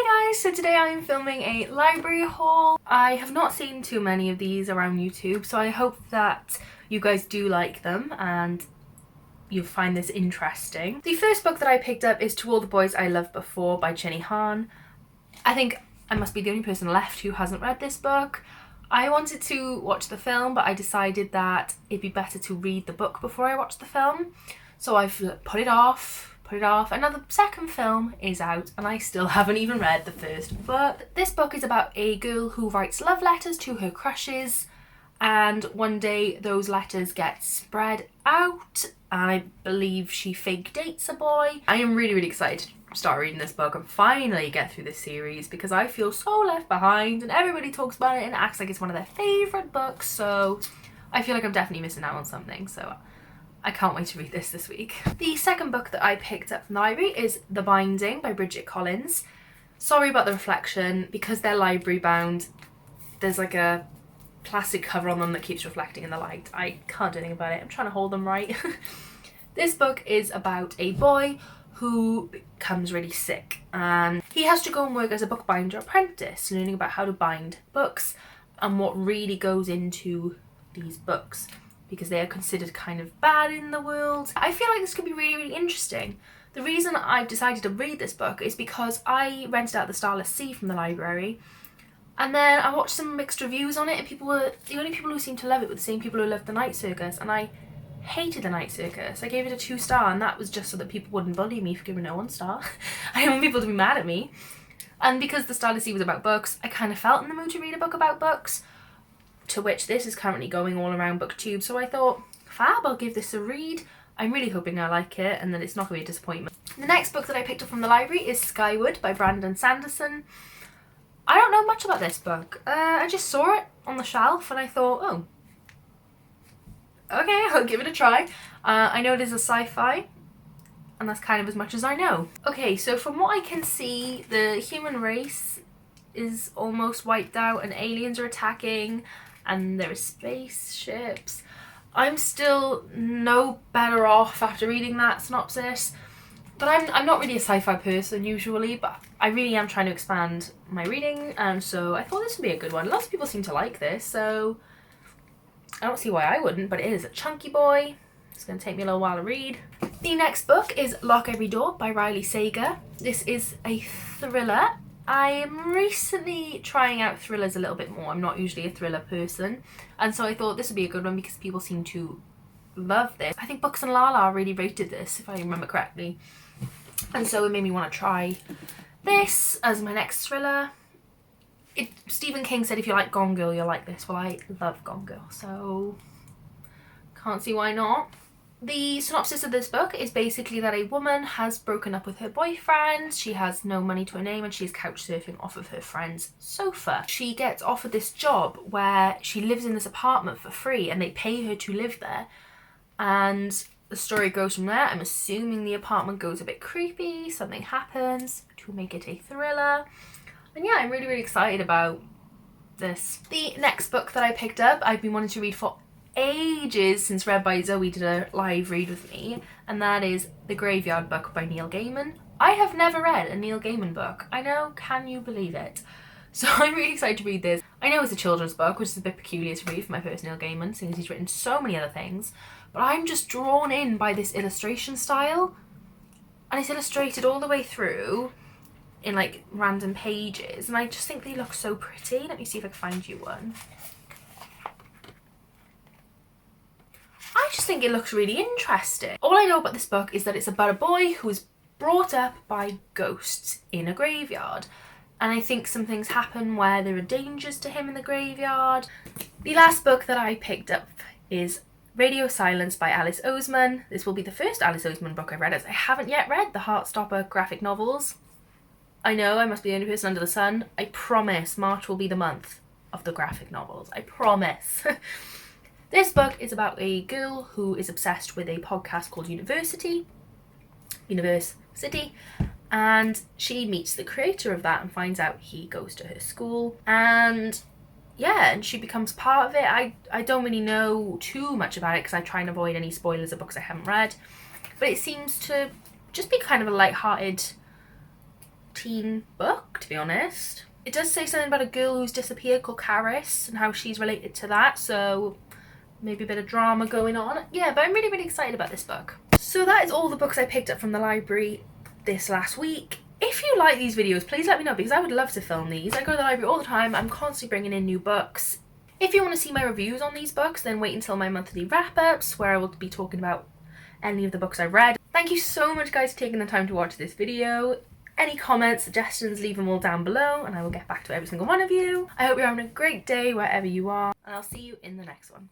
Hi guys, so today I'm filming a library haul. I have not seen too many of these around YouTube, so I hope that you guys do like them and you find this interesting. The first book that I picked up is To All the Boys I Loved Before by Jenny Han. I think I must be the only person left who hasn't read this book. I wanted to watch the film, but I decided that it'd be better to read the book before I watch the film. So I've put it off, and now the second film is out and I still haven't even read the first book. This book is about a girl who writes love letters to her crushes, and one day those letters get spread out and I believe she fake dates a boy. I am really excited to start reading this book and finally get through this series because I feel so left behind and everybody talks about it and acts like it's one of their favourite books, so I feel like I'm definitely missing out on something, so I can't wait to read this week. The second book that I picked up from the library is The Binding by Bridget Collins. Sorry about the reflection, because they're library bound, there's like a plastic cover on them that keeps reflecting in the light. I can't do anything about it, I'm trying to hold them right. This book is about a boy who becomes really sick and he has to go and work as a bookbinder apprentice, learning about how to bind books and what really goes into these books, because they are considered kind of bad in the world. I feel like this could be really interesting. The reason I've decided to read this book is because I rented out The Starless Sea from the library, and then I watched some mixed reviews on it, and the only people who seemed to love it were the same people who loved The Night Circus, and I hated The Night Circus. I gave it a 2-star, and that was just so that people wouldn't bully me for giving it a 1-star. I didn't want people to be mad at me. And because The Starless Sea was about books, I kind of felt in the mood to read a book about books, to which this is currently going all around BookTube, so I thought, fab, I'll give this a read. I'm really hoping I like it and that it's not going to be a disappointment. The next book that I picked up from the library is Skyward by Brandon Sanderson. I don't know much about this book. I just saw it on the shelf and I thought, oh, okay, I'll give it a try. I know it is a sci-fi, and that's kind of as much as I know. Okay, so from what I can see, the human race is almost wiped out and aliens are attacking and there are spaceships. I'm still no better off after reading that synopsis, but I'm not really a sci-fi person usually, but I really am trying to expand my reading, and so I thought this would be a good one. Lots of people seem to like this, so I don't see why I wouldn't, but it is a chunky boy. It's going to take me a little while to read. The next book is Lock Every Door by Riley Sager. This is a thriller. I am recently trying out thrillers a little bit more. I'm not usually a thriller person, and so I thought this would be a good one because people seem to love this. I think Books and Lala really rated this, if I remember correctly, and so it made me want to try this as my next thriller. Stephen King said if you like Gone Girl, you'll like this. Well, I love Gone Girl, so can't see why not. The synopsis of this book is basically that a woman has broken up with her boyfriend, she has no money to her name, and she's couch surfing off of her friend's sofa. She gets offered this job where she lives in this apartment for free and they pay her to live there, and the story goes from there. I'm assuming the apartment goes a bit creepy, something happens to make it a thriller, and yeah, I'm really excited about this. The next book that I picked up, I've been wanting to read for ages since Read by Zoe did a live read with me, and that is The Graveyard Book by Neil Gaiman. I have never read a Neil Gaiman book. I know, can you believe it? So I'm really excited to read this. I know it's a children's book, which is a bit peculiar to read for my first Neil Gaiman, since he's written so many other things, but I'm just drawn in by this illustration style, and it's illustrated all the way through in like random pages, and I just think they look so pretty. Let me see if I can find you one. I just think it looks really interesting. All I know about this book is that it's about a boy who is brought up by ghosts in a graveyard, and I think some things happen where there are dangers to him in the graveyard. The last book that I picked up is Radio Silence by Alice Oseman. This will be the first Alice Oseman book I've read, as I haven't yet read the Heartstopper graphic novels. I know I must be the only person under the sun. I promise March will be the month of the graphic novels. I promise. This book is about a girl who is obsessed with a podcast called University, and she meets the creator of that and finds out he goes to her school, and yeah, and she becomes part of it. I don't really know too much about it because I try and avoid any spoilers of books I haven't read, but it seems to just be kind of a light-hearted teen book, to be honest. It does say something about a girl who's disappeared called Caris and how she's related to that, so maybe a bit of drama going on. Yeah, but I'm really, really excited about this book. So that is all the books I picked up from the library this last week. If you like these videos, please let me know, because I would love to film these. I go to the library all the time. I'm constantly bringing in new books. If you want to see my reviews on these books, then wait until my monthly wrap-ups, where I will be talking about any of the books I've read. Thank you so much, guys, for taking the time to watch this video. Any comments, suggestions, leave them all down below and I will get back to every single one of you. I hope you're having a great day wherever you are, and I'll see you in the next one.